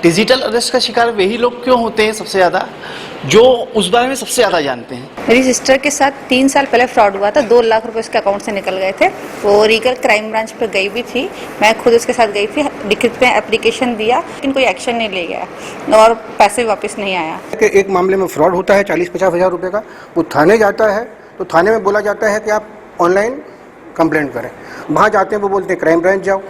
Digital arrest का शिकार वही लोग क्यों होते हैं सबसे ज़्यादा, जो उस बारे में सबसे ज़्यादा जानते हैं। मेरी सिस्टर के साथ 3 साल पहले फ्रॉड हुआ था, 2 लाख रुपए उसके अकाउंट से निकल गए थे। वो रीगल क्राइम ब्रांच पर गई भी थी, मैं खुद उसके साथ गई थी, लिखित में एप्लीकेशन दिया, लेकिन कोई एक्शन नहीं ले गया और पैसे वापस नहीं आया। एक मामले में फ्रॉड होता है 40-50 हज़ार रुपये का, वो थाने जाता है तो थाने में बोला जाता है कि आप ऑनलाइन कंप्लेंट करें। वहाँ जाते हैं वो बोलते हैं क्राइम ब्रांच जाओ,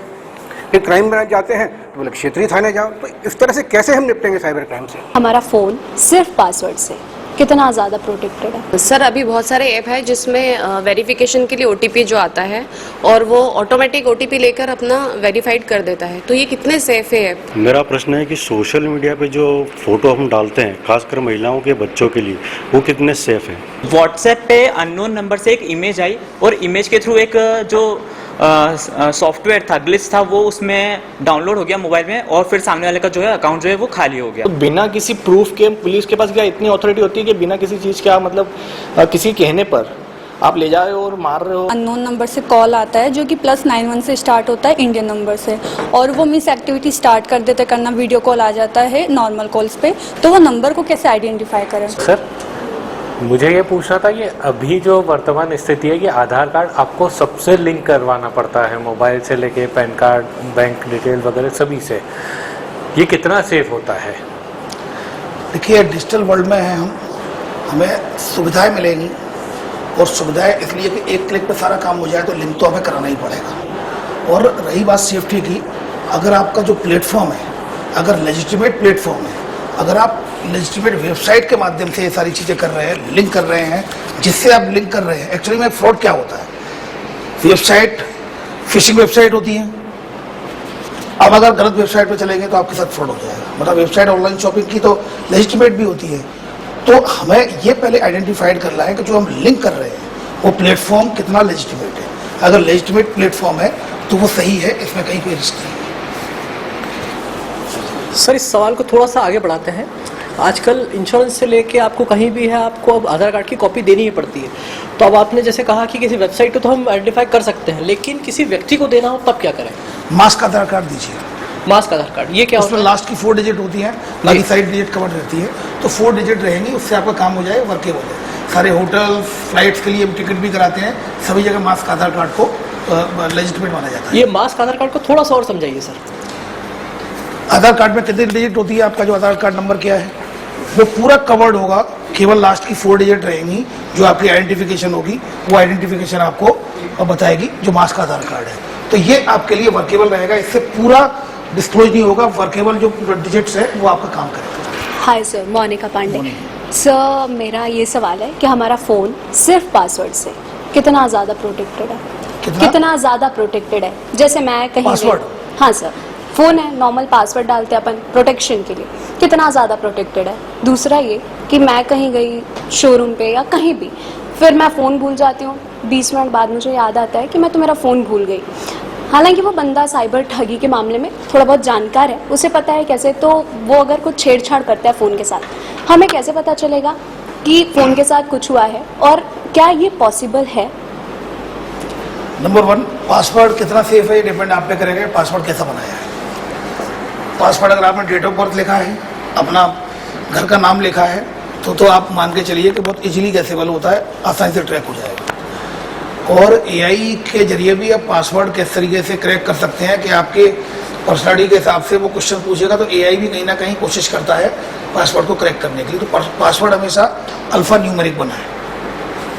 फिर क्राइम ब्रांच जाते हैं तो बोले क्षेत्रीय थाने जाओ। तो इस तरह से कैसे हम निपटेंगे साइबर क्राइम से? हमारा फ़ोन सिर्फ पासवर्ड से कितना ज़्यादा प्रोटेक्टेड है? सर अभी बहुत सारे ऐप है जिसमें वेरिफिकेशन के लिए OTP जो आता है और वो ऑटोमेटिक OTP लेकर अपना वेरीफाइड कर देता है, तो ये कितने सेफ है ऐप? मेरा प्रश्न है कि सोशल मीडिया पे जो फोटो हम डालते हैं खासकर महिलाओं के बच्चों के लिए, वो कितने सेफ हैं? व्हाट्सएप पे अननोन नंबर से एक इमेज आई और इमेज के थ्रू एक जो सॉफ्टवेयर था, ग्लिच था, वो उसमें डाउनलोड हो गया मोबाइल में और फिर सामने वाले का जो है अकाउंट जो है वो खाली हो गया। तो बिना किसी प्रूफ के पुलिस के पास क्या इतनी अथॉरिटी होती है कि बिना किसी चीज़ का मतलब किसी कहने पर आप ले जाए और मार रहे हो? अननोन नंबर से कॉल आता है जो कि +91 से स्टार्ट होता है इंडियन नंबर से, और वो मिस एक्टिविटी स्टार्ट कर देते करना, वीडियो कॉल आ जाता है नॉर्मल कॉल्स पे, तो वो नंबर को कैसे आइडेंटिफाई करें? सर मुझे ये पूछना था कि अभी जो वर्तमान स्थिति है कि आधार कार्ड आपको सबसे लिंक करवाना पड़ता है, मोबाइल से लेके पैन कार्ड, बैंक डिटेल वगैरह सभी से, ये कितना सेफ होता है? देखिए डिजिटल वर्ल्ड में है हम, हमें सुविधाएं मिलेंगी और सुविधाएं इसलिए कि एक क्लिक पे सारा काम हो जाए, तो लिंक तो हमें कराना ही पड़ेगा। और रही बात सेफ्टी की, अगर आपका जो प्लेटफॉर्म है अगर लेजिटिमेट प्लेटफॉर्म है, अगर आप लेजिटिमेट वेबसाइट के माध्यम से ये सारी चीज़ें कर रहे हैं, लिंक कर रहे हैं, जिससे आप लिंक कर रहे हैं, एक्चुअली में फ्रॉड क्या होता है, वेबसाइट फिशिंग वेबसाइट होती है। अब अगर गलत वेबसाइट पे चलेंगे तो आपके साथ फ्रॉड हो जाएगा। मतलब वेबसाइट ऑनलाइन शॉपिंग की तो लेजिटिमेट भी होती है, तो हमें ये पहले आइडेंटिफाइड करना है कि जो हम लिंक कर रहे हैं वो प्लेटफॉर्म कितना लेजिटिमेट है। अगर लेजिटिमेट प्लेटफॉर्म है तो वो सही है, इसमें कहीं कोई रिस्क नहीं है। सर इस सवाल को थोड़ा सा आगे बढ़ाते हैं। आजकल इंश्योरेंस से लेके आपको कहीं भी है, आपको अब आधार कार्ड की कॉपी देनी ही पड़ती है। तो अब आपने जैसे कहा कि किसी वेबसाइट को तो हम आइडेंटिफाई कर सकते हैं, लेकिन किसी व्यक्ति को देना हो तब क्या करें? मास्क आधार कार्ड दीजिए। मास्क आधार कार्ड ये क्या होता है? उसमें लास्ट की 4 डिजिट होती है, बाकी सारी डिजिट कवर रहती है, तो 4 डिजिट रहेंगी, उससे आपका काम हो जाए, वर्केबल है। सारे होटल फ्लाइट्स के लिए टिकट भी कराते हैं, सभी जगह मास्क आधार कार्ड को लेजिटिमेट माना जाता है। ये मास्क आधार कार्ड को थोड़ा सा और समझाइए सर। आधार कार्ड में कितनी डिजिट होती है, आपका जो आधार कार्ड नंबर क्या है वो पूरा कवर्ड होगा, केवल लास्ट की 4 डिजिट रहेंगी, जो आपकी आइडेंटिफिकेशन होगी, वो आइडेंटिफिकेशन आपको बताएगी जो मास्क आधार कार्ड है। तो ये आपके लिए वर्केबल रहेगा, इससे पूरा डिस्क्लोज नहीं होगा, वर्केबल जो डिजिट्स है वो आपका काम करेगा। Hi sir, Monica Pandey. Sir मेरा ये सवाल है कि हमारा फ़ोन सिर्फ पासवर्ड से कितना ज़्यादा प्रोटेक्टेड है? कितना ज़्यादा प्रोटेक्टेड है? जैसे मैं कहीं पासवर्ड? हाँ सर, फ़ोन है, नॉर्मल पासवर्ड डालते हैं अपन प्रोटेक्शन के लिए, कितना ज़्यादा प्रोटेक्टेड है? दूसरा ये कि मैं कहीं गई शोरूम पे या कहीं भी, फिर मैं फ़ोन भूल जाती हूँ, 20 मिनट बाद मुझे याद आता है कि मैं तो मेरा फ़ोन भूल गई। हालांकि वो बंदा साइबर ठगी के मामले में थोड़ा बहुत जानकार है, उसे पता है कैसे, तो वो अगर कुछ छेड़छाड़ करता है फ़ोन के साथ, हमें कैसे पता चलेगा कि फ़ोन के साथ कुछ हुआ है और क्या ये पॉसिबल है? नंबर 1, पासवर्ड कितना सेफ है ये डिपेंड आप पे करेगा, पासवर्ड कैसा बनाया है। पासवर्ड अगर आपने डेट ऑफ बर्थ लिखा है, अपना घर का नाम लिखा है, तो आप मान के चलिए कि बहुत इजीली गैसेबल होता है, आसानी से ट्रैक हो जाएगा। और AI के जरिए भी आप पासवर्ड किस तरीके से क्रैक कर सकते हैं कि आपके पर्सनालिटी के हिसाब से वो क्वेश्चन पूछेगा, तो AI भी कहीं ना कहीं कोशिश करता है पासवर्ड को क्रैक करने के लिए। तो पासवर्ड हमेशा अल्फ़ा न्यूमेरिक बना है,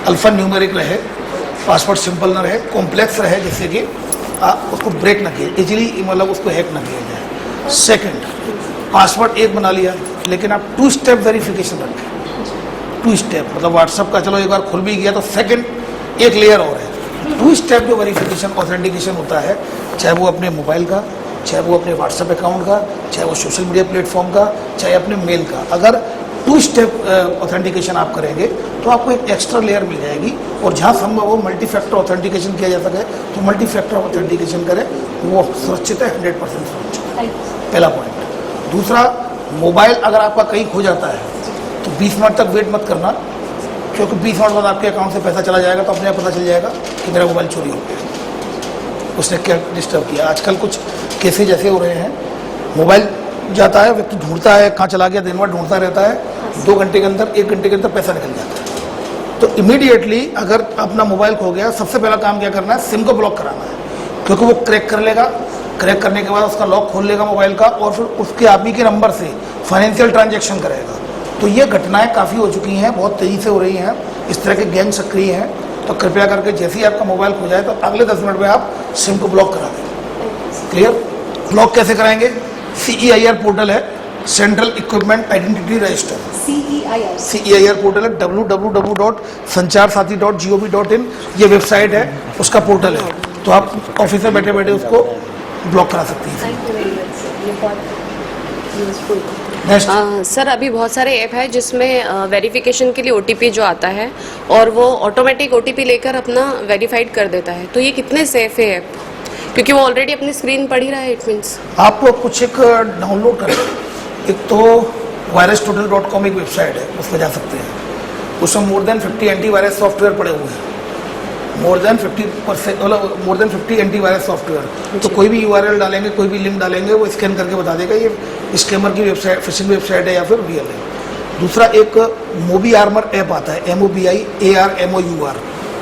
अल्फ़ा न्यूमेरिक रहे, पासवर्ड सिंपल ना रहे, कॉम्प्लेक्स रहे, जिससे कि आप उसको ब्रेक ना किया इजीली, मतलब उसको हैक ना किया जाए। सेकंड, पासवर्ड एक बना लिया, लेकिन आप 2 स्टेप वेरिफिकेशन रखें। 2 स्टेप मतलब व्हाट्सएप का चलो एक बार खुल भी गया तो सेकंड एक लेयर और है। 2 स्टेप जो वेरिफिकेशन ऑथेंटिकेशन होता है, चाहे वो अपने मोबाइल का, चाहे वो अपने व्हाट्सएप अकाउंट का, चाहे वो सोशल मीडिया प्लेटफॉर्म का, चाहे अपने मेल का, अगर 2 स्टेप ऑथेंटिकेशन आप करेंगे तो आपको एक एक्स्ट्रा लेयर मिल जाएगी। और जहाँ संभव हो मल्टी फैक्टर ऑथेंटिकेशन किया जा सके तो मल्टी फैक्टर ऑथेंटिकेशन करें, वो सुरक्षित है, 100% सुरक्षित है। पहला पॉइंट। दूसरा, मोबाइल अगर आपका कहीं खो जाता है तो 20 मिनट तक वेट मत करना, क्योंकि 20 मिनट बाद आपके अकाउंट से पैसा चला जाएगा तो अपने आप पता चल जाएगा कि मेरा मोबाइल चोरी हो गया, उसने क्या डिस्टर्ब किया। आजकल कुछ केसेज ऐसे हो रहे हैं, मोबाइल जाता है, व्यक्ति ढूंढता है कहाँ चला गया, दिन भर ढूंढता रहता है, 2 घंटे के अंदर 1 घंटे के अंदर पैसा निकल जाता है। तो इमीडिएटली अगर अपना मोबाइल खो गया, सबसे पहला काम क्या करना है, सिम को ब्लॉक कराना है, क्योंकि वो क्रैक कर लेगा। क्रैक करने के बाद उसका लॉक खोल लेगा मोबाइल का और फिर उसके आदमी के नंबर से फाइनेंशियल ट्रांजैक्शन करेगा। तो ये घटनाएं काफ़ी हो चुकी हैं, बहुत तेज़ी से हो रही हैं, इस तरह के गैंग सक्रिय हैं। तो कृपया करके जैसे ही आपका मोबाइल खो जाए तो अगले 10 मिनट में आप सिम को ब्लॉक करा दें। क्लियर? ब्लॉक कैसे कराएंगे? CEIR पोर्टल है, central equipment identity register. CEIR portal है, www.sancharsathi.gov.in ये वेबसाइट है, उसका पोर्टल है। तो आप ऑफिस में बैठे बैठे उसको ब्लॉक करा सकती हैं। सर अभी बहुत सारे ऐप है जिसमें वेरिफिकेशन के लिए OTP जो आता है और वो ऑटोमेटिक OTP लेकर अपना वेरीफाइड कर देता है, तो ये कितने सेफ है ऐप? क्योंकि वो ऑलरेडी अपनी स्क्रीन पढ़ ही रहा है। इट मीन्स आप कुछ एक डाउनलोड करें, एक तो virustotal.com एक वेबसाइट है, उस पर जा सकते हैं। उसमें मोर देन 50 एंटीवायरस सॉफ्टवेयर पड़े हुए हैं, मोर देन 50 एंटीवायरस सॉफ्टवेयर। तो कोई भी URL डालेंगे, कोई भी लिंक डालेंगे, वो स्कैन करके बता देगा ये स्कैमर की वेबसाइट, फिशिंग वेबसाइट है या फिर रियल है। दूसरा एक मोबी आर्मर ऐप आता है, MOBIARMOUR,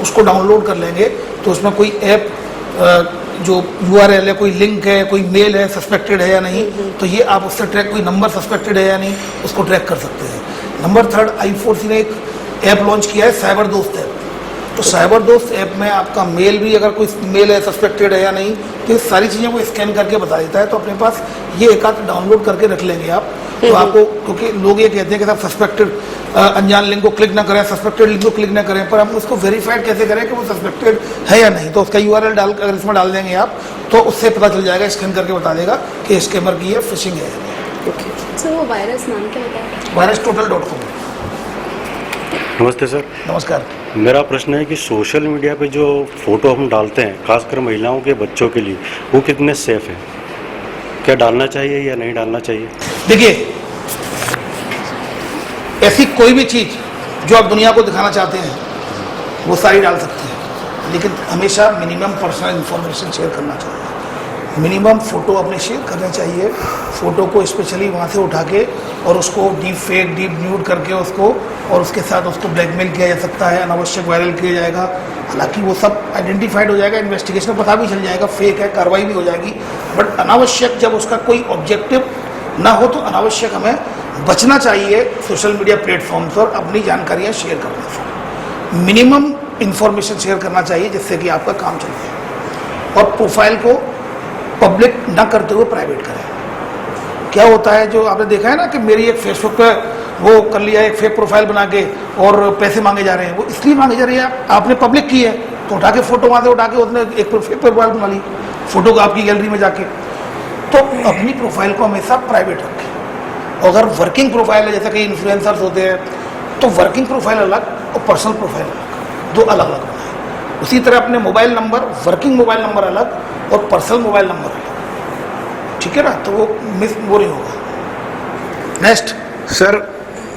उसको डाउनलोड कर लेंगे तो उसमें कोई ऐप जो URL है, कोई लिंक है, कोई मेल है, सस्पेक्टेड है या नहीं, तो ये आप उससे ट्रैक, कोई नंबर सस्पेक्टेड है या नहीं, उसको ट्रैक कर सकते हैं। नंबर 3 i4C ने एक ऐप लॉन्च किया है, साइबर दोस्त ऐप। तो साइबर दोस्त ऐप में आपका मेल भी, अगर कोई मेल है सस्पेक्टेड है या नहीं, तो ये सारी चीज़ें वो स्कैन करके बता देता है। तो अपने पास ये एक आध डाउनलोड करके रख लेंगे आप, तो आपको, क्योंकि लोग ये कहते हैं कि साहब सस्पेक्टेड अनजान लिंक को क्लिक ना करें, सस्पेक्टेड लिंक को क्लिक ना करें, पर हम उसको वेरीफाइड कैसे करें कि वो सस्पेक्टेड है या नहीं। तो उसका URL डाल, अगर इसमें डाल देंगे आप, तो उससे पता चल जाएगा, स्कैन करके बता देगा कि स्कैमर की है, फिशिंग है। सर वो वायरस नाम क्या होता है? virustotal.com। नमस्ते सर। नमस्कार। मेरा प्रश्न है कि सोशल मीडिया पे जो फोटो हम डालते हैं, खासकर महिलाओं के, बच्चों के लिए, वो कितने सेफ है? क्या डालना चाहिए या नहीं डालना चाहिए? देखिए, ऐसी कोई भी चीज़ जो आप दुनिया को दिखाना चाहते हैं वो सारी डाल सकते हैं, लेकिन हमेशा मिनिमम पर्सनल इंफॉर्मेशन शेयर करना चाहिए। मिनिमम फ़ोटो अपने शेयर करने चाहिए। फ़ोटो को स्पेशली वहाँ से उठा के और उसको डीप फेक, डीप न्यूड करके उसको, और उसके साथ उसको ब्लैकमेल किया जा सकता है, अनावश्यक वायरल किया जाएगा। हालांकि वो सब आइडेंटिफाइड हो जाएगा, इन्वेस्टिगेशन में पता भी चल जाएगा फेक है, कार्रवाई भी हो जाएगी। बट अनावश्यक जब उसका कोई ऑब्जेक्टिव ना हो तो अनावश्यक हमें बचना चाहिए सोशल मीडिया प्लेटफॉर्म्स और अपनी जानकारियाँ शेयर करने से। मिनिमम इंफॉर्मेशन शेयर करना चाहिए जिससे कि आपका काम चल जाए, और प्रोफाइल को पब्लिक ना करते हुए प्राइवेट करें। क्या होता है, जो आपने देखा है ना कि मेरी एक फेसबुक पे वो कर लिया, एक फेक प्रोफाइल बना के और पैसे मांगे जा रहे हैं, वो इसलिए मांगे जा रही है, आपने पब्लिक की है तो उठा के फोटो वहाँ से उठा के उसने एक फेक प्रोफाइल बना ली, फोटो को आपकी गैलरी में जाके। तो अपनी प्रोफाइल को हमेशा प्राइवेट रखें। अगर वर्किंग प्रोफाइल है, जैसे कई इन्फ्लुएंसर्स होते हैं, तो वर्किंग प्रोफाइल अलग और पर्सनल प्रोफाइल अलग, दो अलग अलग बनाएं। उसी तरह अपने mobile number, working mobile number अलग और पर्सनल मोबाइल नंबर अलग, ठीक है ना, तो वो मिस वो नहीं होगा। नेक्स्ट सर,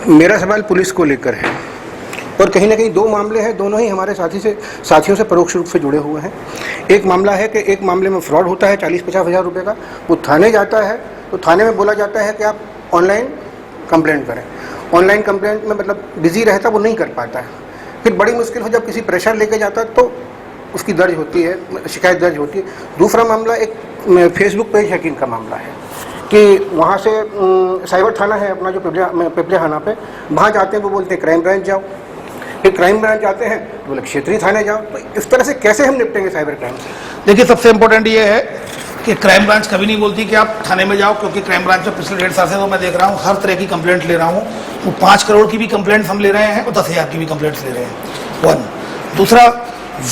मेरा सवाल पुलिस को लेकर है, और कहीं ना कहीं दो मामले हैं, दोनों ही हमारे साथियों से परोक्ष रूप से जुड़े हुए हैं। एक मामला है कि एक मामले में फ्रॉड होता है 40-50 हज़ार रुपये का, वो थाने जाता है तो थाने में बोला जाता है कि आप ऑनलाइन कंप्लेंट करें। ऑनलाइन कंप्लेंट में मतलब बिजी रहता, वो नहीं कर पाता है। फिर बड़ी मुश्किल हो जब किसी प्रेशर लेके जाता तो उसकी दर्ज होती है, शिकायत दर्ज होती है। दूसरा मामला एक फेसबुक पेज हैकिंग का मामला है कि वहाँ से साइबर थाना है अपना जो पिपलिया थाना पे, वहाँ जाते हैं वो बोलते हैं क्राइम ब्रांच जाओ, फिर क्राइम ब्रांच जाते हैं तो बोले क्षेत्रीय थाने जाओ। तो इस तरह से कैसे हम निपटेंगे साइबर क्राइम से? देखिए, सबसे इम्पोर्टेंट ये है कि क्राइम ब्रांच कभी नहीं बोलती कि आप थाने में जाओ, क्योंकि क्राइम ब्रांच में पिछले 1.5 साल से तो मैं देख रहा हूँ हर तरह की कंप्लेंट ले रहा हूँ। वो 5 करोड़ की भी कंप्लेंट्स हम ले रहे हैं और 10,000 की भी कंप्लेंट्स ले रहे हैं। 1 दूसरा,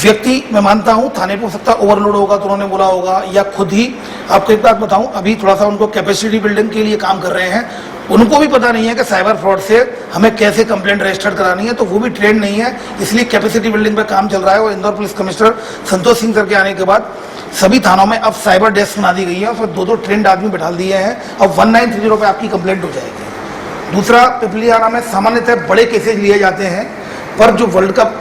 व्यक्ति मैं मानता हूँ थाने पे हो सकता है ओवरलोड होगा तो उन्होंने बोला होगा, या खुद ही। आपको एक बात बताऊं, अभी थोड़ा सा उनको कैपेसिटी बिल्डिंग के लिए काम कर रहे हैं, उनको भी पता नहीं है कि साइबर फ्रॉड से हमें कैसे कंप्लेंट रजिस्टर करानी है, तो वो भी ट्रेंड नहीं है, इसलिए कैपेसिटी बिल्डिंग पे काम चल रहा है। और Indore police commissioner Santosh Singh sir के आने के बाद सभी थानों में अब साइबर डेस्क बना दी गई है, उसमें 2-2 ट्रेंड आदमी बैठा दिए हैं, अब 1930 पे आपकी कंप्लेंट हो जाएगी। दूसरा, पिपलियाना में सामान्यतः बड़े केसेज लिए जाते हैं, पर जो वर्ल्ड कप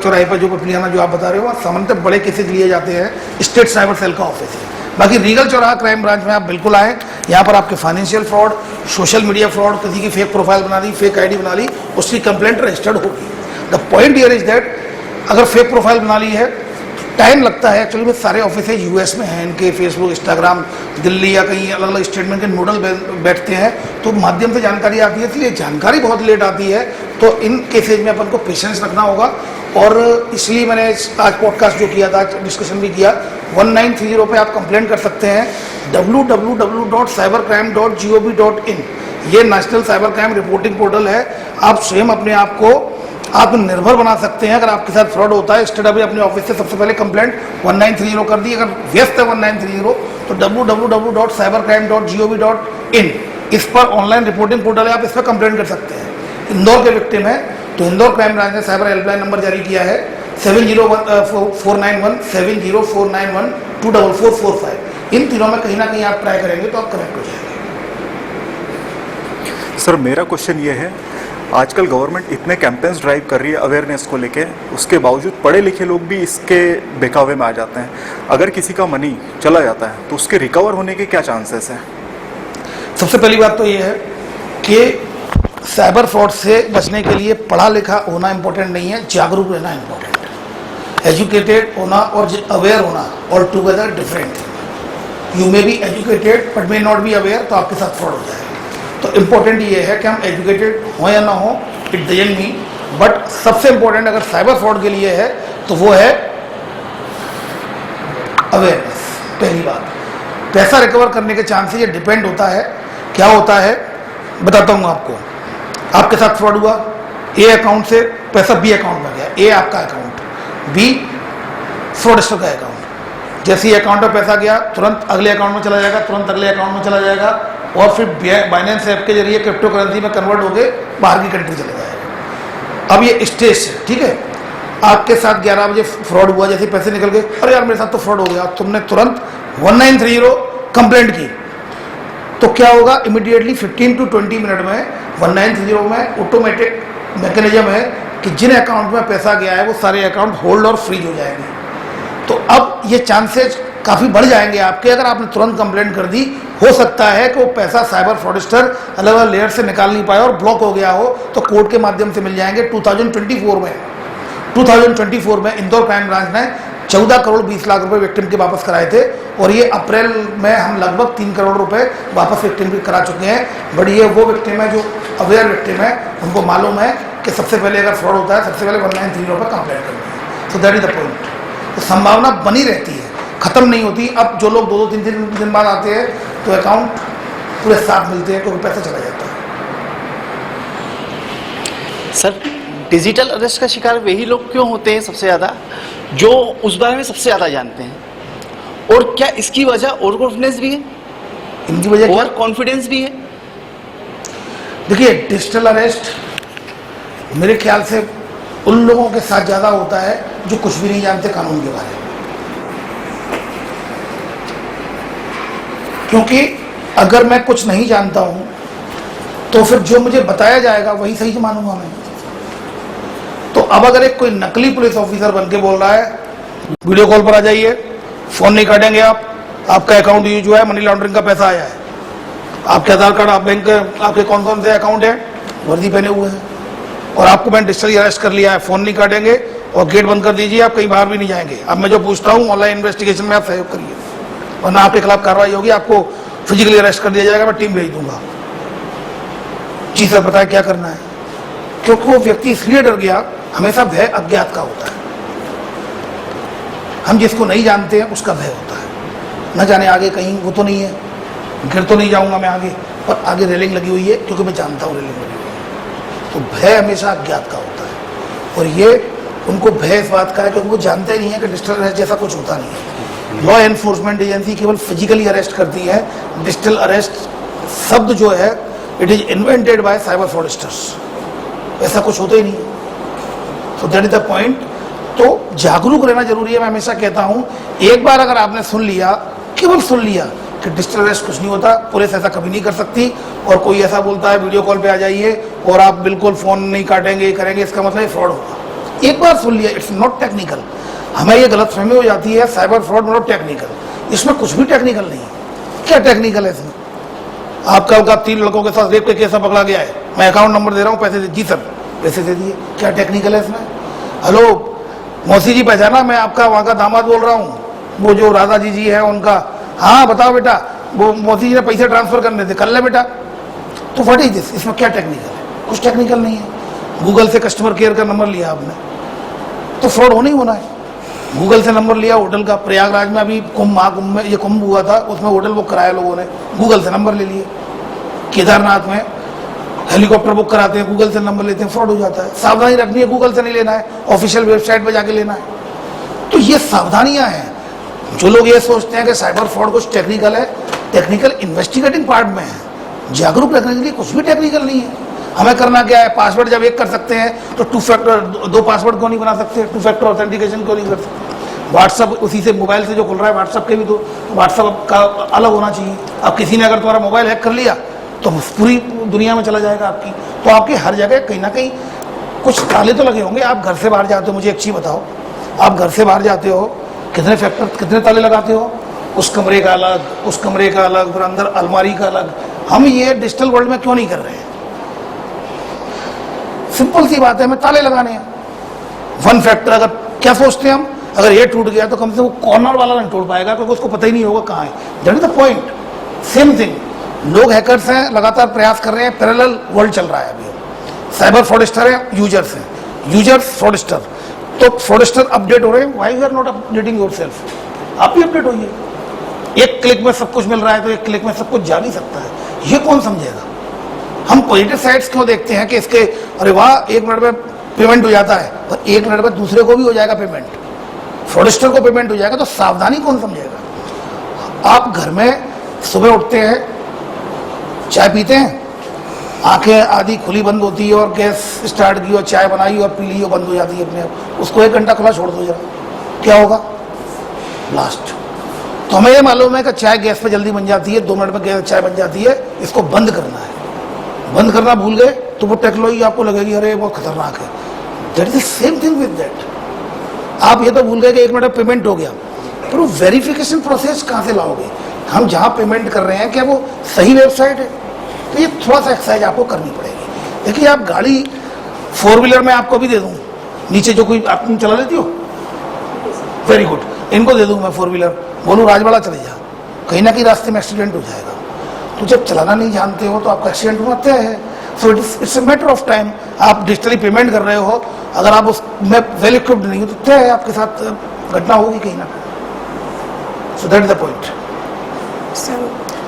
चौराहे पर जो पिपलियाना जो आप बता रहे हो, सामान्यतः बड़े केसेज लिए जाते हैं, स्टेट साइबर सेल का ऑफिस है। बाकी रीगल चौराहा क्राइम ब्रांच में आप बिल्कुल आए, यहाँ पर आपके financial fraud, social media fraud, किसी की फेक प्रोफाइल बना ली, फेक आईडी बना ली, उसकी कंप्लेंट रजिस्टर्ड होगी। The point here is that अगर फेक प्रोफाइल बना ली है, टाइम लगता है। एक्चुअली में सारे ऑफिस यूएस में हैं, इनके फेसबुक, इंस्टाग्राम, दिल्ली या कहीं अलग अलग स्टेट में इनके नोडल बैठते हैं, तो माध्यम से जानकारी आती है, इसलिए जानकारी बहुत लेट आती है। तो इन केसेज में अपन को पेशेंस रखना होगा, और इसलिए मैंने आज पॉडकास्ट जो किया था, डिस्कशन भी किया, 1930 पे आप कंप्लेंट कर सकते हैं, www.cybercrime.gov.in, ये national cyber crime reporting portal है। आप स्वयं अपने आप को आत्मनिर्भर बना सकते हैं। अगर आपके साथ फ्रॉड होता है, स्टेट अभी अपने ऑफिस से सबसे पहले कंप्लेंट 1930 कर दी। अगर व्यस्त है 1930 तो www.cybercrime.gov.in, इस पर ऑनलाइन रिपोर्टिंग पोर्टल है, आप इस पर कंप्लेंट कर सकते हैं। इंदौर के विक्टिम है तो इंदौर क्राइम ब्रांच ने साइबर हेल्पलाइन नंबर जारी किया है 7014917491244445। इन तीनों में कहीं ना कहीं आप ट्राई करेंगे तो आप कनेक्ट हो जाएंगे। सर मेरा क्वेश्चन ये है, आजकल गवर्नमेंट इतने कैंपेन्स ड्राइव कर रही है अवेयरनेस को लेके, उसके बावजूद पढ़े लिखे लोग भी इसके बहकावे में आ जाते हैं। अगर किसी का मनी चला जाता है तो उसके रिकवर होने के क्या चांसेस हैं? सबसे पहली बात तो ये है कि साइबर फ्रॉड से बचने के लिए पढ़ा लिखा होना इंपॉर्टेंट नहीं है, जागरूक रहना इंपॉर्टेंट है। एजुकेटेड होना और अवेयर होना ऑल टुगेदर डिफरेंट है। You may be educated but may not be aware, तो आपके साथ फ्रॉड हो जाएगा। तो इम्पोर्टेंट ये है कि हम एजुकेटेड हो या ना हो, इट डजंट मीन, बट सबसे इम्पोर्टेंट अगर साइबर फ्रॉड के लिए है तो वो है अवेयरनेस। पहली बात, पैसा रिकवर करने के चांसेस ये डिपेंड होता है, क्या होता है बताता हूँ आपको। आपके साथ फ्रॉड हुआ, ए अकाउंट से पैसा बी अकाउंट में गया, ए आपका अकाउंट, बी फ्रॉडस्टर का अकाउंट। जैसे ही अकाउंट में पैसा गया तुरंत अगले अकाउंट में चला जाएगा, तुरंत अगले अकाउंट में चला जाएगा, और फिर बाइनेंस ऐप के जरिए क्रिप्टो करेंसी में कन्वर्ट होकर बाहर की कंट्री चले जाएगा। अब ये स्टेज है, ठीक है। आपके साथ 11 बजे फ्रॉड हुआ, जैसे पैसे निकल गए, अरे यार मेरे साथ तो फ्रॉड हो गया, तुमने तुरंत 1930 कंप्लेंट की, तो क्या होगा, इमीडिएटली 15 to 20 मिनट में 1930 में ऑटोमेटिक मैकेनिज्म है कि जिन अकाउंट में पैसा गया है वो सारे अकाउंट होल्ड और फ्रीज हो जाएंगे। तो अब ये चांसेस काफ़ी बढ़ जाएंगे आपके, अगर आपने तुरंत कंप्लेंट कर दी। हो सकता है कि वो पैसा साइबर फ्रॉडस्टर अलग अलग लेयर से निकाल नहीं पाया और ब्लॉक हो गया हो, तो कोर्ट के माध्यम से मिल जाएंगे। 2024 में इंदौर क्राइम ब्रांच ने 14 करोड़ 20 लाख रुपए विक्टिम के वापस कराए थे, और ये अप्रैल में हम लगभग 3 करोड़ रुपए वापस विक्टिम के करा चुके हैं। बट ये वो विक्टिम है जो अवेयर विक्टिम है, उनको मालूम है कि सबसे पहले अगर फ्रॉड होता है सबसे पहले 1930 पर कंप्लेंट करनी है। सो दैट इज द पॉइंट। तो संभावना बनी रहती है, खत्म नहीं होती। अब जो लोग 2-2 3 दिन बाद आते हैं तो अकाउंट पूरे साथ मिलते हैं, क्योंकि पैसा चला जाता है। सर डिजिटल अरेस्ट का शिकार वही लोग क्यों होते हैं सबसे ज़्यादा, जो उस बारे में सबसे ज़्यादा जानते हैं? और क्या इसकी वजह ओवर कॉन्फिडेंस भी है? इनकी वजह ओवर कॉन्फिडेंस भी है? देखिए, डिजिटल अरेस्ट मेरे ख्याल से उन लोगों के साथ ज़्यादा होता है जो कुछ भी नहीं जानते कानून के बारे में। क्योंकि अगर मैं कुछ नहीं जानता हूं तो फिर जो मुझे बताया जाएगा वही सही मानूंगा मैं। तो अब अगर एक कोई नकली पुलिस ऑफिसर बन के बोल रहा है वीडियो कॉल पर आ जाइए, फोन नहीं काटेंगे आप, आपका अकाउंट यूज हुआ है, मनी लॉन्ड्रिंग का पैसा आया है, आपके आधार कार्ड, आप बैंक, आपके कौन कौन से अकाउंट है, वर्दी पहने हुए हैं, और आपको मैंने डिजिटली अरेस्ट कर लिया है, फोन नहीं काटेंगे और गेट बंद कर दीजिए, आप कहीं बाहर भी नहीं जाएंगे। अब मैं जो पूछता हूँ ऑनलाइन इन्वेस्टिगेशन में आप सहयोग करिए, वरना आपके खिलाफ कार्रवाई होगी, आपको फिजिकली अरेस्ट कर दिया जाएगा, मैं टीम भेज दूंगा। जी सर, बताए क्या करना है? क्योंकि वो व्यक्ति इसलिए डर गया, हमेशा भय अज्ञात का होता है। हम जिसको नहीं जानते हैं उसका भय होता है, न जाने आगे कहीं वो तो नहीं है, गिर तो नहीं जाऊंगा मैं आगे, और आगे रेलिंग लगी हुई है क्योंकि मैं जानता हूँ रेलिंग लगी हुई है। तो भय हमेशा अज्ञात का होता है, और ये उनको भय इस बात का है क्योंकि वो जानते ही नहीं है कि डिजिटल अरेस्ट जैसा कुछ होता नहीं है। लॉ एनफोर्समेंट एजेंसी केवल फिजिकली अरेस्ट करती है, डिजिटल अरेस्ट शब्द जो है it is invented by cyber fraudsters, ऐसा कुछ होता ही नहीं। सो दैट इज द पॉइंट। तो जागरूक रहना जरूरी है। मैं हमेशा कहता हूं, एक बार अगर आपने सुन लिया, केवल सुन लिया कि डिजिटल अरेस्ट कुछ नहीं होता, पुलिस ऐसा कभी नहीं कर सकती, और कोई ऐसा बोलता है वीडियो कॉल पे आ जाइए और आप बिल्कुल फोन नहीं काटेंगे करेंगे, इसका मतलब फ्रॉड होगा। एक बार सुन लिया, इट्स नॉट टेक्निकल। हमें ये गलतफहमी हो जाती है साइबर फ्रॉड मतलब टेक्निकल। इसमें कुछ भी टेक्निकल नहीं है। क्या टेक्निकल है इसमें? आपका 3 लड़कों के साथ रेप का केस पकड़ा गया है, मैं अकाउंट नंबर दे रहा हूँ, पैसे दे, जी सर पैसे दे दिए, क्या टेक्निकल है इसमें? हेलो मौसी जी पहचाना, मैं आपका वहाँ का दामाद बोल रहा हूँ, वो जो राधा जी है उनका। हाँ बताओ बेटा, वो मौसी जी ने पैसे ट्रांसफर करने थे, कर ले बेटा। तो व्हाट इज दिस? इसमें क्या टेक्निकल है? कुछ टेक्निकल नहीं है। गूगल से कस्टमर केयर का नंबर लिया आपने तो फ्रॉड होना ही होना है। गूगल से नंबर लिया होटल का, प्रयागराज में अभी महाकुंभ में ये कुंभ हुआ था, उसमें होटल बुक कराया लोगों ने, गूगल से नंबर ले लिए। केदारनाथ में हेलीकॉप्टर बुक कराते हैं, गूगल से नंबर लेते हैं, फ्रॉड हो जाता है। सावधानी रखनी है, गूगल से नहीं लेना है, ऑफिशियल वेबसाइट पर जाके लेना है। तो ये सावधानियां हैं। जो लोग ये सोचते हैं कि साइबर फ्रॉड कुछ टेक्निकल है, टेक्निकल इन्वेस्टिगेटिंग पार्ट में है। जागरूक रखने के लिए कुछ भी टेक्निकल नहीं है। हमें करना क्या है? पासवर्ड जब एक कर सकते हैं तो 2 पासवर्ड क्यों नहीं बना सकते? 2 फैक्टर ऑथेंटिकेशन क्यों नहीं कर सकते? व्हाट्सअप उसी से मोबाइल से जो खुल रहा है, व्हाट्सअप के भी तो व्हाट्सअप का अलग होना चाहिए। अब किसी ने अगर तुम्हारा मोबाइल हैक कर लिया तो पूरी दुनिया में चला जाएगा आपकी। तो आपकी हर जगह कहीं ना कहीं कुछ ताले तो लगे होंगे। आप घर से बाहर जाते हो, मुझे एक चीज़ बताओ, आप घर से बाहर जाते हो कितने फैक्टर, कितने ताले लगाते हो? उस कमरे का अलग, उस कमरे का अलग, फिर अंदर अलमारी का अलग। हम ये डिजिटल वर्ल्ड में क्यों नहीं कर रहे हैं? सिंपल सी बात है, हमें ताले लगाने हैं। 1 फैक्टर, अगर क्या सोचते हैं हम, अगर ये टूट गया तो कम से वो कॉर्नर वाला नहीं तोड़ पाएगा, क्योंकि उसको पता ही नहीं होगा कहाँ है। That is the point. Same thing, लोग हैकर्स हैं, लगातार प्रयास कर रहे हैं, पैरेलल वर्ल्ड चल रहा है अभी। साइबर फ्रॉडस्टर है, यूजर्स हैं, यूजर्स फ्रॉडस्टर। तो फ्रॉडस्टर अपडेट हो रहे हैं, why you are not updating yourself? आप भी अपडेट होइए। एक क्लिक में सब कुछ मिल रहा है तो एक क्लिक में सब कुछ जा नहीं सकता है, ये कौन समझेगा? हम पॉजिटिव साइड्स क्यों देखते हैं कि इसके अरे वाह 1 मिनट में पेमेंट हो जाता है, पर 1 मिनट में दूसरे को भी हो जाएगा पेमेंट, फ्रॉडस्टर को पेमेंट हो जाएगा, तो सावधानी कौन समझेगा? आप घर में सुबह उठते हैं, चाय पीते हैं, आंखें आधी खुली बंद होती है और गैस स्टार्ट की और चाय बनाई और पी ली और बंद हो जाती है अपने आप। उसको 1 घंटा खुला छोड़ दो जरा, क्या होगा? ब्लास्ट। तो हमें ये मालूम है कि चाय गैस पे जल्दी बन जाती है, 2 मिनट में गैस चाय बन जाती है, इसको बंद करना है। बंद करना भूल गए तो वो टेक्नोलॉजी आपको लगेगी अरे बहुत खतरनाक है। That is the same thing with that. आप ये तो भूल गए कि 1 मिनट में पेमेंट हो गया, पर वो वेरिफिकेशन प्रोसेस कहाँ से लाओगे? हम जहाँ पेमेंट कर रहे हैं क्या वो सही वेबसाइट है? तो ये थोड़ा सा एक्सरसाइज आपको करनी पड़ेगी। देखिए, आप गाड़ी 4 व्हीलर में आपको भी दे दूँ, नीचे जो कोई आप चला लेती हो, वेरी गुड, इनको दे दूँ मैं 4 व्हीलर, बोलूँ राजवाड़ा चले जा, कहीं ना कहीं रास्ते में एक्सीडेंट हो जाएगा। तो जब चलाना नहीं जानते हो तो आपका एक्सीडेंट होना तय है। So it's a matter of time. आप डिजिटली पेमेंट कर रहे हो, अगर आप उसमें वेल इक्विप्ड नहीं हो तो तय है आपके साथ घटना होगी कहीं ना कहीं। So that is the point. Sir,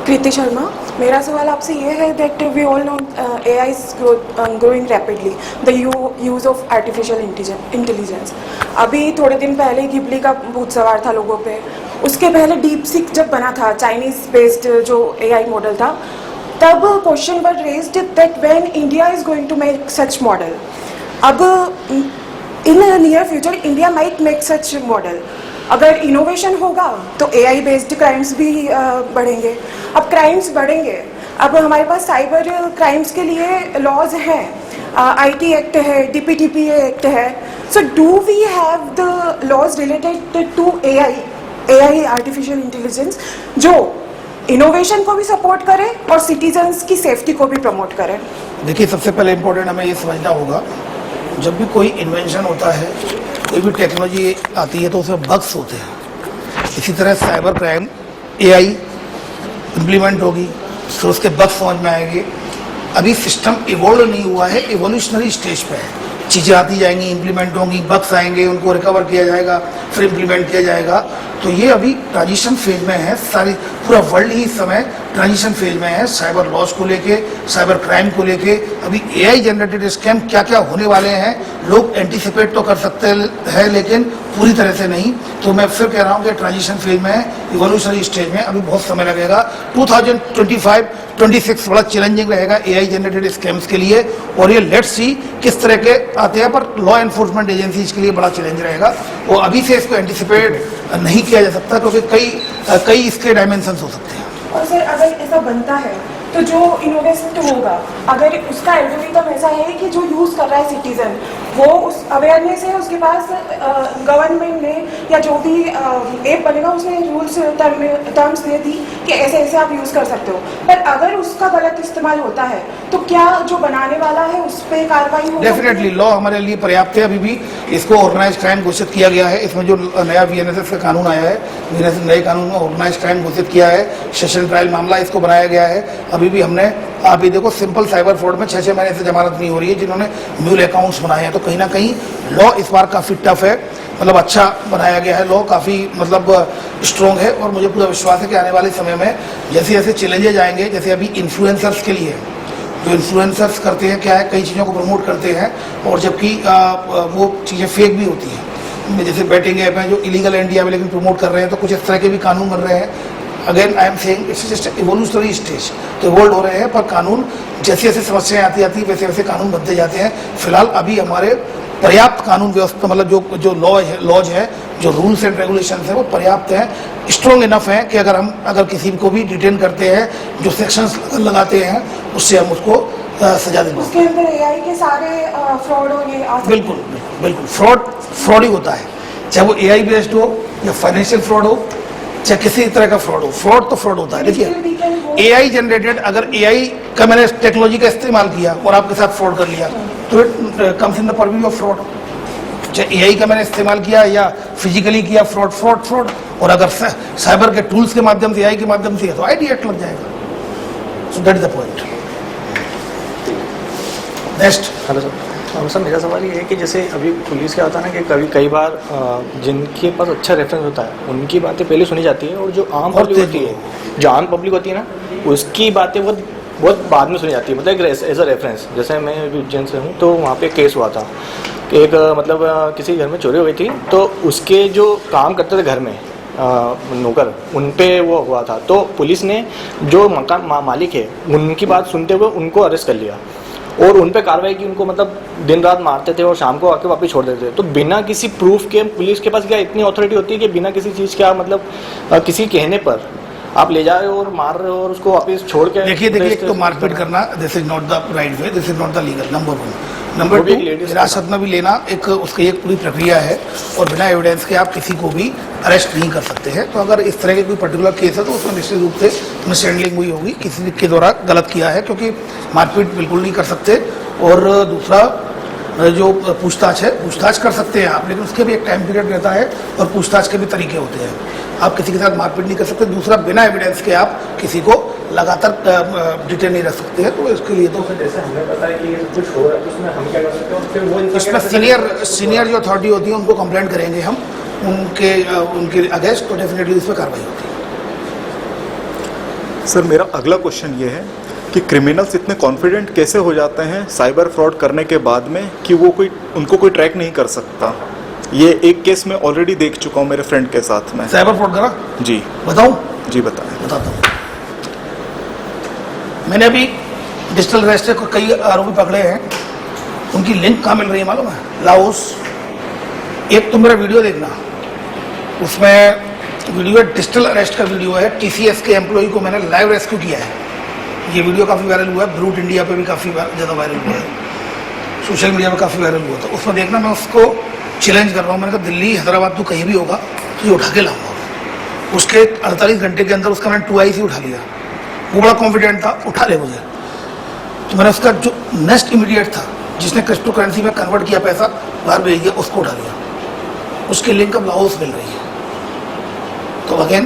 Kriti Sharma, मेरा सवाल आपसे ये है that we all know AI is growing rapidly, the use of artificial intelligence. अभी थोड़े दिन पहले गिबली का भूत सवार था लोगों पे, उसके पहले डीपसीक जब बना था, चाइनीज बेस्ड जो AI मॉडल था, तब question were raised that when India is going to make such model. अब in near future India might make such model. अगर इनोवेशन होगा तो AI बेस्ड क्राइम्स भी बढ़ेंगे। अब क्राइम्स बढ़ेंगे, अब हमारे पास साइबर क्राइम्स के लिए लॉज हैं, IT एक्ट है, DPTPA एक्ट है। So do we have the laws related to AI artificial intelligence जो इनोवेशन को भी सपोर्ट करे और सिटीजन्स की सेफ्टी को भी प्रमोट करे? देखिए, सबसे पहले इम्पोर्टेंट हमें ये समझना होगा, जब भी कोई इन्वेंशन होता है, कोई भी टेक्नोलॉजी आती है तो उसमें बग्स होते हैं। इसी तरह साइबर क्राइम AI इम्प्लीमेंट होगी तो उसके बग्स समझ में आएंगे। अभी सिस्टम इवॉल्व नहीं हुआ है, इवोल्यूशनरी स्टेज पे है। चीज़ें आती जाएंगी, इम्प्लीमेंट होंगी, बग्स आएंगे, उनको रिकवर किया जाएगा, फिर इम्प्लीमेंट किया जाएगा। तो ये अभी ट्रांजिशन फेज में है, सारी पूरा वर्ल्ड ही इस समय ट्रांजिशन फेज में है। साइबर लॉस को लेके, साइबर क्राइम को लेके अभी AI जनरेटेड स्कैम क्या क्या होने वाले हैं लोग एंटीसिपेट तो कर सकते हैं, लेकिन पूरी तरह से नहीं। तो मैं फिर कह रहा हूँ कि ट्रांजिशन फेज में है, इवोल्यूशनरी स्टेज में, अभी बहुत समय लगेगा। 2025-26 बड़ा चैलेंजिंग रहेगा AI जनरेटेड स्कैम्स के लिए, और ये लेट्स सी किस तरह के आते हैं, पर लॉ एनफोर्समेंट एजेंसीज के लिए बड़ा चैलेंज रहेगा। वो अभी से इसको एंटीसिपेट नहीं किया जा सकता, क्योंकि कई इसके डायमेंशंस हो सकते हैं। और सर, अगर ऐसा बनता है तो जो इनोवेस्ट होगा, अगर उसका एल्गोरिथम ऐसा है कि जो यूज़ कर रहा है सिटीजन, वो उस अवेयरनेस है उसके पास, गवर्नमेंट ने या जो भी ऐप बनेगा उसने रूल्स टर्म्स दे दी कि ऐसे ऐसे आप यूज़ कर सकते हो, पर अगर उसका गलत इस्तेमाल होता है तो क्या जो बनाने वाला है उस पर कार्रवाई होगी? डेफिनेटली लॉ हमारे लिए पर्याप्त है। अभी भी इसको ऑर्गेनाइज क्राइम घोषित किया गया है। इसमें जो नया VNSS का कानून आया है, VNSS नए कानून में ऑर्गेनाइज क्राइम घोषित किया है, सेशन ट्रायल मामला इसको बनाया गया है। अभी भी हमने, आप ये देखो, सिंपल साइबर फ्रॉड में 6-6 महीने से जमानत नहीं हो रही है जिन्होंने म्यूल अकाउंट्स बनाए हैं। तो कहीं ना कहीं लॉ इस बार काफ़ी टफ है, मतलब अच्छा बनाया गया है लॉ, काफ़ी मतलब स्ट्रॉन्ग है। और मुझे पूरा विश्वास है कि आने वाले समय में जैसे जैसे चैलेंजेज आएंगे, जैसे अभी इन्फ्लुएंसर्स के लिए जो इन्फ्लुएंसर्स करते हैं क्या है, कई चीज़ों को प्रमोट करते हैं और जबकि वो चीज़ें फेक भी होती हैं, जैसे बैटिंग ऐप है जो इलीगल है इंडिया में लेकिन प्रमोट कर रहे हैं, तो कुछ इस तरह के भी कानून बन रहे हैं। Again I am saying it's just evolutionary stage, तो इवोल्व हो रहे हैं, पर कानून जैसे जैसे समस्याएं आती वैसे वैसे कानून बनते जाते हैं। फिलहाल अभी हमारे पर्याप्त कानून व्यवस्था, मतलब जो लॉज है, जो रूल्स एंड रेगुलेशन है वो पर्याप्त हैं, स्ट्रॉन्ग इनफ हैं कि अगर किसी को भी डिटेन करते हैं, जो सेक्शंस लगाते हैं, उससे हम उसको सजा देंगे। उसके अंदर AI के सारे फ्रॉड हो ये आ सकते हैं? बिल्कुल फ्रॉड ही होता है, चाहे वो AI बेस्ड हो या फाइनेंशियल फ्रॉड हो, चाहे किसी तरह का फ्रॉड हो, फ्रॉड तो फ्रॉड होता है। देखिए AI जनरेटेड, अगर AI का मैंने टेक्नोलॉजी का इस्तेमाल किया और आपके साथ फ्रॉड कर लिया तो it comes in the purview of fraud. चाहे AI का मैंने इस्तेमाल किया या फिजिकली किया, फ्रॉड। और अगर साइबर के टूल्स के माध्यम से, AI के माध्यम से तो ID एक्ट लग जाएगा। सो that is the point. Next. Hello sir, मेरा सवाल ये है कि जैसे अभी पुलिस क्या होता है ना कि कई बार जिनके पास अच्छा रेफरेंस होता है उनकी बातें पहले सुनी जाती है, और जो आम पब्लिक होती है ना, उसकी बातें बहुत बाद में सुनी जाती है। मतलब एज अ रेफरेंस, जैसे मैं उज्जैन से हूँ तो वहाँ पे केस हुआ था कि एक मतलब किसी घर में चोरी हुई थी, तो उसके जो काम करते थे घर में नौकर, उन पे वो हुआ था, तो पुलिस ने जो मकान मालिक है उनकी बात सुनते हुए उनको अरेस्ट कर लिया और उन पे कार्रवाई की। उनको मतलब दिन रात मारते थे और शाम को आके वापस छोड़ देते थे। तो बिना किसी प्रूफ के पुलिस के पास क्या इतनी अथॉरिटी होती है कि बिना किसी चीज़ का, मतलब किसी कहने पर आप ले जा रहे हो और मार रहे हो और उसको वापस छोड़ के? देखिए एक तो मारपीट करना, this is not the right way, this is not the legal, number 1। Number 2, हिरासत में भी लेना उसकी एक पूरी प्रक्रिया है और बिना एविडेंस के आप किसी को भी अरेस्ट नहीं कर सकते हैं। तो अगर इस तरह के कोई पर्टिकुलर केस है तो उसमें निश्चित रूप से मिसहैंडलिंग हुई होगी, किसी के द्वारा गलत किया है, क्योंकि मारपीट बिल्कुल नहीं कर सकते। और दूसरा जो पूछताछ कर सकते हैं आप, लेकिन उसके भी एक टाइम पीरियड रहता है और पूछताछ के भी तरीके होते हैं। आप किसी के साथ मारपीट नहीं कर सकते। दूसरा, बिना एविडेंस के आप किसी को लगातार डिटेन नहीं रख सकते हैं। तो इसके लिए तो जैसे हमें पता है कि कुछ हो रहा है तो उसमें हम क्या कर सकते हैं, फिर वो इसमें सीनियर जो अथॉरिटी होती है उनको कंप्लेंट करेंगे हम, उनके अगेंस्ट, तो डेफिनेटली उस पर कार्रवाई होती है। सर, मेरा अगला क्वेश्चन ये है कि क्रिमिनल्स इतने कॉन्फिडेंट कैसे हो जाते हैं साइबर फ्रॉड करने के बाद में कि वो उनको कोई ट्रैक नहीं कर सकता? ये एक केस में ऑलरेडी देख चुका हूँ मेरे फ्रेंड के साथ में। साइबर फ्रॉड करा? जी बताऊं? जी बताएं। बताता हूँ। मैंने अभी डिजिटल अरेस्ट को कई आरोपी पकड़े हैं, उनकी लिंक कहाँ मिल रही है मालूम है? लाओस। एक तो मेरा वीडियो देखना, उसमें वीडियो डिजिटल अरेस्ट का वीडियो है, TCS के एम्प्लॉय को मैंने लाइव रेस्क्यू किया है। ये वीडियो काफ़ी वायरल हुआ है, ब्रूट इंडिया पे भी काफ़ी ज़्यादा वायरल हुआ है, सोशल मीडिया में काफ़ी वायरल हुआ था। उसमें देखना, मैं उसको चैलेंज कर रहा हूँ। मैंने कहा दिल्ली हैदराबाद तो कहीं भी होगा तो ये उठा के लाऊंगा। उसके 48 घंटे के अंदर उसका मैंने 2 से उठा लिया। वो बड़ा कॉन्फिडेंट था, उठा ले मुझे। तो मैंने उसका जो नेक्स्ट इमीडिएट था, जिसने क्रिप्टो करेंसी में कन्वर्ट किया पैसा, बाहर भेज दिया, उसको उठा लिया। उसकी लिंक अब लाओस मिल रही है। तो again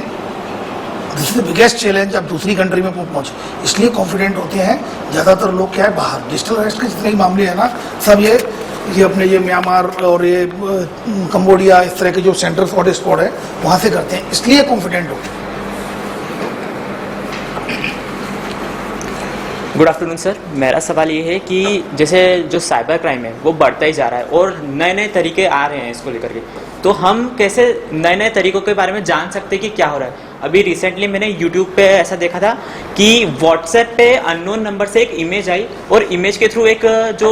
this is the biggest challenge. आप दूसरी कंट्री में पहुंचे, इसलिए कॉन्फिडेंट होते हैं ज़्यादातर लोग। क्या है, बाहर डिजिटल अरेस्ट के जितने भी मामले हैं ना, सब ये अपने ये म्यांमार और ये कंबोडिया, इस तरह के जो सेंटर हॉट स्पॉट है वहाँ से करते हैं, इसलिए कॉन्फिडेंट होते हैं। गुड आफ्टरनून सर, मेरा सवाल ये है कि जैसे जो साइबर क्राइम है वो बढ़ता ही जा रहा है और नए नए तरीके आ रहे हैं इसको लेकर के, तो हम कैसे नए नए तरीकों के बारे में जान सकते हैं कि क्या हो रहा है? अभी रिसेंटली मैंने यूट्यूब पे ऐसा देखा था कि व्हाट्सएप पे अननोन नंबर से एक इमेज आई और इमेज के थ्रू एक जो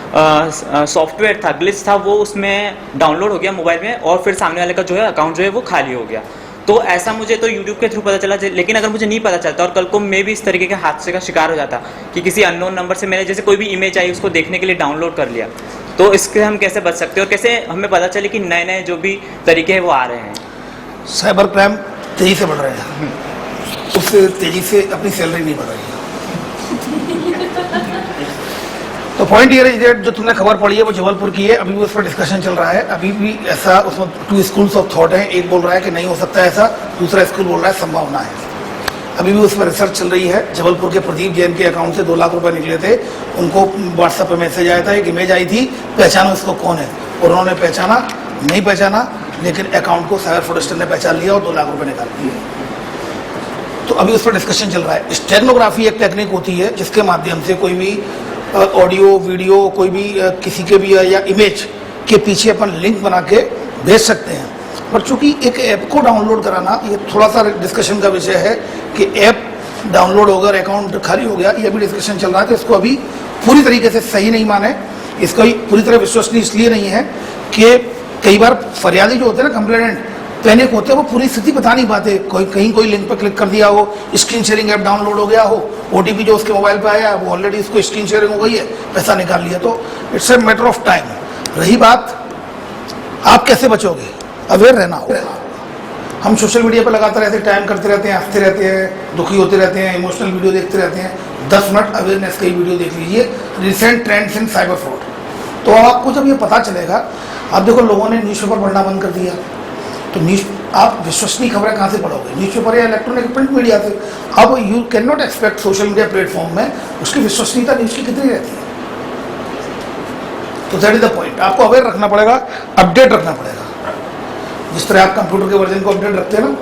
सॉफ्टवेयर था, ग्लिच था, वो उसमें डाउनलोड हो गया मोबाइल में और फिर सामने वाले का जो है अकाउंट जो है वो खाली हो गया। तो ऐसा मुझे तो यूट्यूब के थ्रू पता चला, लेकिन अगर मुझे नहीं पता चलता और कल को मैं भी इस तरीके के हादसे का शिकार हो जाता कि किसी अननोन नंबर से मैंने जैसे कोई भी इमेज आई उसको देखने के लिए डाउनलोड कर लिया, तो इसके हम कैसे बच सकते हैं और कैसे हमें पता चले कि नए नए जो भी तरीके हैं वो आ रहे हैं? साइबर क्राइम तेजी से बढ़ रहे हैं, उससे तेजी से अपनी सैलरी नहीं बढ़ रही है। तो पॉइंट ये है जो तुमने खबर पढ़ी है वो जबलपुर की है, अभी भी उस पर डिस्कशन चल रहा है। अभी भी ऐसा उसमें 2 स्कूल्स ऑफ थॉट हैं, एक बोल रहा है कि नहीं हो सकता ऐसा, दूसरा स्कूल बोल रहा है संभावना है। अभी भी उस पर रिसर्च चल रही है। जबलपुर के प्रदीप जैन के अकाउंट से 2 लाख रुपए निकले थे, उनको व्हाट्सएप पे मैसेज आया था, एक इमेज आई थी, पहचानो इसको कौन है, और उन्होंने पहचाना, नहीं पहचाना, लेकिन अकाउंट को साइबर फ्रॉडस्टर ने पहचान लिया और 2 लाख रुपए निकाल लिए। तो अभी उस पर डिस्कशन चल रहा है। स्टेनोग्राफी एक टेक्निक होती है जिसके माध्यम से कोई भी ऑडियो वीडियो कोई भी किसी के भी या इमेज के पीछे अपन लिंक बना के भेज सकते हैं। पर चूंकि एक ऐप को डाउनलोड कराना ये थोड़ा सा डिस्कशन का विषय है कि ऐप डाउनलोड होकर अकाउंट खाली हो गया, ये भी डिस्कशन चल रहा है। तो इसको अभी पूरी तरीके से सही नहीं माने, इसको पूरी तरह विश्वसनीय इसलिए नहीं है कि कई बार फरियादी जो होते हैं ना, कंप्लेनेंट पैनिक होते हैं, वो पूरी स्थिति बता नहीं पाते। कोई लिंक पर क्लिक कर दिया हो, स्क्रीन शेयरिंग ऐप डाउनलोड हो गया हो, ओटीपी जो उसके मोबाइल पे आया वो ऑलरेडी उसको स्क्रीन शेयरिंग हो गई है, पैसा निकाल लिया। तो it's a matter of time. रही बात आप कैसे बचोगे, अवेयर रहना होगा। हम सोशल मीडिया पर लगाते रहते हैं, टाइम करते रहते हैं, हंसते रहते हैं, दुखी होते रहते हैं, इमोशनल वीडियो देखते रहते हैं। 10 मिनट अवेयरनेस की वीडियो देख लीजिए, recent trends in cyber fraud. तो आपको जब ये पता चलेगा, आप देखो लोगों ने न्यूज़पेपर पढ़ना बंद कर दिया, तो आप विश्वसनीय खबरें कहाँ से पढ़ोगे, न्यूज़पेपर या इलेक्ट्रॉनिक प्रिंट मीडिया से। अब you can not expect social media platform में उसकी विश्वसनीयता न्यूज़ की कितनी रहती है। तो दैट इज द पॉइंट, आपको अवेयर रखना पड़ेगा, अपडेट रखना पड़ेगा, जिस तरह आप कंप्यूटर के वर्जन को अपडेट रखते हैं ना।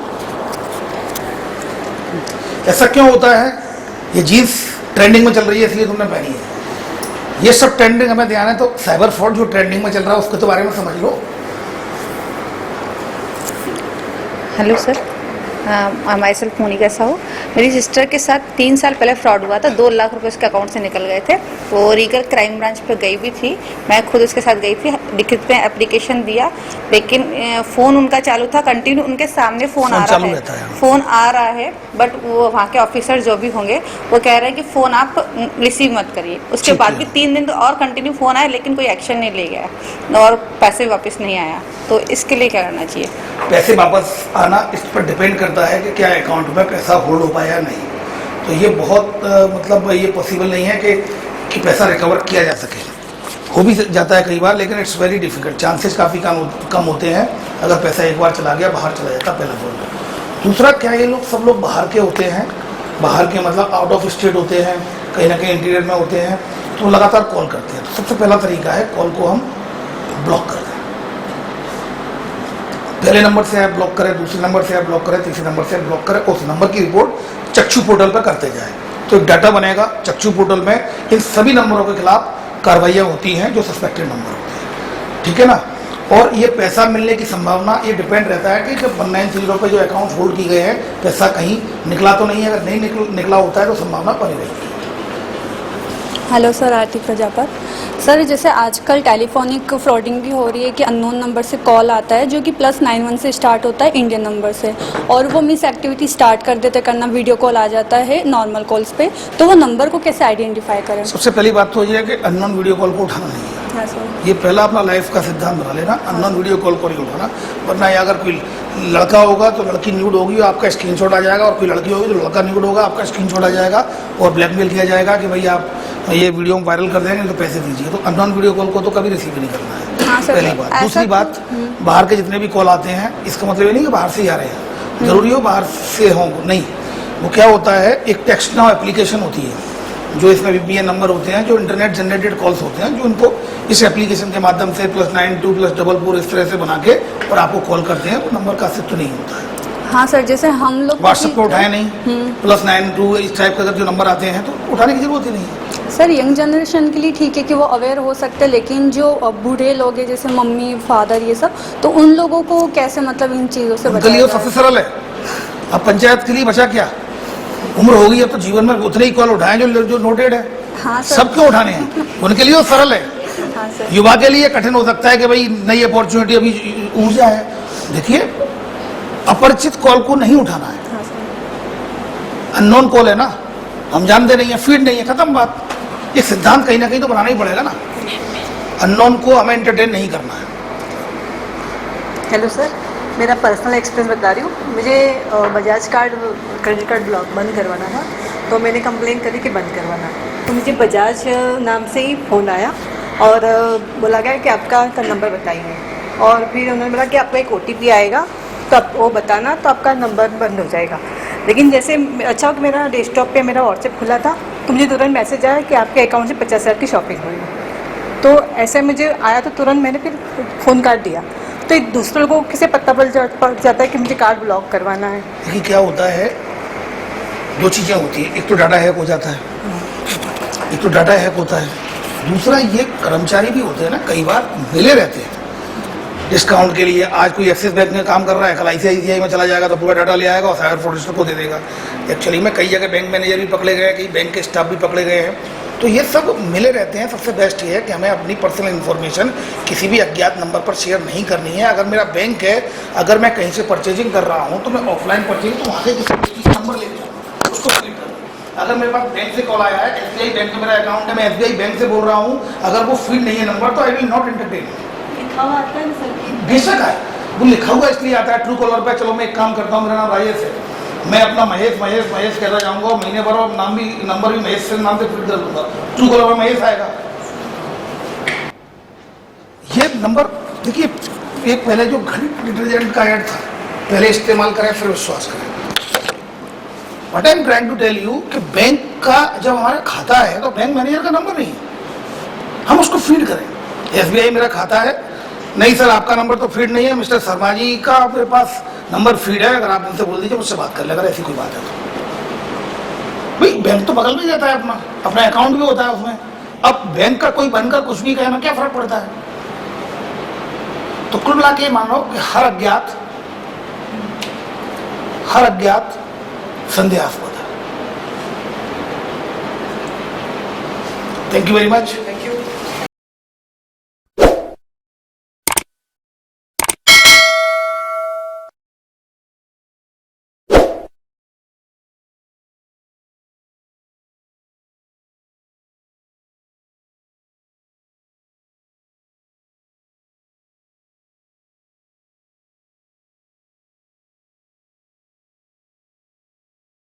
ऐसा क्यों होता है, ये जीन्स ट्रेंडिंग में चल रही है इसलिए तुमने पहनी है, ये सब ट्रेंडिंग हमें ध्यान है। तो साइबर फ्रॉड जो ट्रेंडिंग में चल रहा है उसके तो बारे में समझ लो। Hello sir, my self Monika Sahu. मेरी सिस्टर के साथ 3 साल पहले फ्रॉड हुआ था, 2 लाख रुपए उसके अकाउंट से निकल गए थे। वो रीगल क्राइम ब्रांच पे गई भी थी, मैं खुद उसके साथ गई थी, लिखित पे एप्लीकेशन दिया, लेकिन फ़ोन उनका चालू था, कंटिन्यू उनके सामने फ़ोन आ रहा है, फ़ोन आ रहा है, बट वो वहाँ के ऑफिसर जो भी होंगे वो कह रहे हैं कि फ़ोन आप रिसीव मत करिए। उसके बाद भी 3 दिन और कंटिन्यू फ़ोन आया, लेकिन कोई एक्शन नहीं ले गया और पैसे वापस नहीं आया। तो इसके लिए क्या करना चाहिए? पैसे वापस आना इस पर डिपेंड करता है कि क्या अकाउंट में पैसा होल्ड हो पाया या नहीं। तो ये बहुत मतलब ये पॉसिबल नहीं है कि पैसा रिकवर किया जा सके। हो भी जाता है कई बार, लेकिन इट्स वेरी डिफिकल्ट, चांसेस काफ़ी कम होते हैं। अगर पैसा एक बार चला गया, बाहर चला जाता पहला पॉइंट। दूसरा, क्या ये लोग सब लोग बाहर के होते हैं, बाहर के मतलब आउट ऑफ स्टेट होते हैं, कहीं ना कहीं इंटीरियर में होते हैं, तो लगातार कॉल करते हैं। तो सबसे पहला तरीका है कॉल को हम ब्लॉक कर दें। पहले नंबर से आप ब्लॉक करें, दूसरे नंबर से आप ब्लॉक करें, तीसरे नंबर से ब्लॉक करें, उस नंबर की रिपोर्ट चक्षु पोर्टल पर करते जाएं। तो एक डाटा बनेगा चक्षु पोर्टल में, इन सभी नंबरों के खिलाफ कार्रवाइयाँ होती हैं जो सस्पेक्टेड नंबर होते हैं, ठीक है ना। और ये पैसा मिलने की संभावना ये डिपेंड रहता है कि जब 1930 पे जो अकाउंट होल्ड की गए हैं, पैसा कहीं निकला तो नहीं है। अगर नहीं निकला होता है तो संभावना बनी रहती है। हेलो सर, आरती प्रजापत। सर, जैसे आजकल टेलीफोनिक फ्रॉडिंग भी हो रही है कि अननोन नंबर से कॉल आता है जो कि +91 से स्टार्ट होता है इंडियन नंबर से, और वो मिस एक्टिविटी स्टार्ट कर देते करना, वीडियो कॉल आ जाता है नॉर्मल कॉल्स पे। तो वो नंबर को कैसे आइडेंटिफाई करें? सबसे पहली बात तो ये है कि अननोन वीडियो कॉल को उठाना नहीं है। हाँ सर, ये पहला अपना लाइफ का सिद्धांत बना लेना, अननोन वीडियो कॉल को नहीं उठाना। वरना अगर कोई लड़का होगा तो लड़की न्यूड होगी, आपका स्क्रीनशॉट आ जाएगा, और कोई लड़की होगी तो लड़का न्यूड होगा, आपका स्क्रीनशॉट आ जाएगा, और ब्लैकमेल किया जाएगा कि भाई आप ये वीडियो वायरल कर देंगे तो पैसे दीजिए। तो अननोन वीडियो कॉल को तो कभी रिसीव नहीं करना है। हाँ सर, पहली बात। दूसरी बात, बाहर के जितने भी कॉल आते हैं, इसका मतलब ये नहीं कि बाहर से ही आ रहे हैं, जरूरी हो बाहर से हों, नहीं। वो क्या होता है, एक टेक्स्ट नाउ एप्लीकेशन होती है जो इसमें VPN नंबर होते हैं, जो इंटरनेट जनरेटेड कॉल्स होते हैं, जो उनको इस एप्लीकेशन के माध्यम से +92 +44 इस तरह से बना के और आपको कॉल करते हैं। वो नंबर का अस्तित्व नहीं होता है। हाँ सर, जैसे हम लोग व्हाट्सएप पर उठाए नहीं, +92 इस टाइप का अगर जो नंबर आते हैं तो उठाने की जरूरत ही नहीं है। सर, यंग जनरेशन के लिए ठीक है कि वो अवेयर हो सकते हैं, लेकिन जो बूढ़े लोग हैं जैसे मम्मी फादर ये सब, तो उन लोगों को कैसे मतलब इन चीज़ों से उनके लिए सबसे सरल है। अब पंचायत के लिए बचा क्या, उम्र होगी अब तो जीवन में उतने ही कॉल उठाएं जो नोटेड है। हाँ सर, सब क्यों उठाने हैं, उनके लिए वो सरल है। हाँ सर, युवा के लिए कठिन हो सकता है कि भाई नई अपॉर्चुनिटी, अभी ऊर्जा है। देखिए अपरिचित कॉल को नहीं उठाना है। अननोन कॉल है ना, हम जानते नहीं है, फीड नहीं है, खत्म बात। ये सिद्धांत कहीं ना कहीं तो बनाना ही पड़ेगा ना। अननोन को हमें एंटरटेन नहीं करना है। हेलो सर, मेरा पर्सनल एक्सपीरियंस बता रही हूँ। मुझे Bajaj card credit card block बंद करवाना था, तो मैंने कंप्लेन करी कि बंद करवाना। तो मुझे बजाज नाम से ही फ़ोन आया और बोला गया कि आपका नंबर बताइए, और फिर उन्होंने बोला कि आपका एक OTP आएगा, तो आप वो बताना, तो आपका नंबर बंद हो जाएगा। लेकिन जैसे अच्छा कि मेरा डेस्कटॉप पे मेरा व्हाट्सएप खुला था, तो मुझे तुरंत मैसेज आया कि आपके अकाउंट से 50,000 की शॉपिंग हुई है। तो ऐसे मुझे आया तो तुरंत मैंने फिर फ़ोन काट दिया। तो एक दूसरे लोगों को किसे पता पड़ जाता है कि मुझे कार्ड ब्लॉक करवाना है। देखिए क्या होता है, दो चीज़ें होती है, एक तो डाटा हैक हो जाता है, एक तो डाटा हैक होता है, दूसरा ये कर्मचारी भी होते हैं ना, कई बार मिले रहते हैं डिस्काउंट के लिए। आज कोई एक्सिस बैंक में काम कर रहा है, कल ICICI में चला जाएगा तो पूरा डाटा ले आएगा और साइबर फ्रॉडस्टर को दे देगा। एक्चुअली में कई जगह बैंक मैनेजर भी पकड़े गए, कई बैंक के स्टाफ भी पकड़े गए हैं। तो ये सब मिले रहते हैं। सबसे बेस्ट ये है कि हमें अपनी पर्सनल इन्फॉर्मेशन किसी भी अज्ञात नंबर पर शेयर नहीं करनी है। अगर मेरा बैंक है, अगर मैं कहीं से परचेजिंग कर रहा हूँ तो मैं ऑफलाइन परचेजिंग, तो वहाँ से किसी नंबर ले लूँ, उसको क्लिक करूँ। अगर मेरे पास बैंक से कॉल आया है, SBI बैंक में मेरा अकाउंट है, मैं SBI बैंक से बोल रहा हूँ, अगर वो फीड नहीं है नंबर, तो आई विल नॉट एंटरटेन। बेशक है, वो लिखा हुआ इसलिए आता है ट्रू कॉलर पे। चलो मैं एक काम करता हूँ, मेरा नाम राजेश है, मैं अपना महेश महेश महेश कहता जाऊंगा, महीने भर और नाम भी नंबर भी महेश से नाम से फिट कर दूंगा, ट्रू कॉलर पर महेश आएगा। ये नंबर देखिए, एक पहले जो घड़ी डिटर्जेंट का ऐड था, पहले इस्तेमाल करें फिर विश्वास करें। What I am trying to tell you कि बैंक का जब हमारा खाता है तो बैंक मैनेजर का नंबर नहीं है, हम उसको फीड करें। SBI मेरा खाता है, नहीं सर आपका नंबर तो फीड नहीं है, मिस्टर शर्मा जी का मेरे पास नंबर फीड है, अगर आप उनसे बोल दीजिए मुझसे बात कर ले, अगर ऐसी कोई बात है तो। भाई बैंक तो बगल में जाता है, अपना अकाउंट भी होता है उसमें। अब बैंक का कोई बनकर कुछ भी कहना क्या फर्क पड़ता है। तो कुल मिला के मानो कि हर अज्ञात संदेहास्पद है। Thank you very much.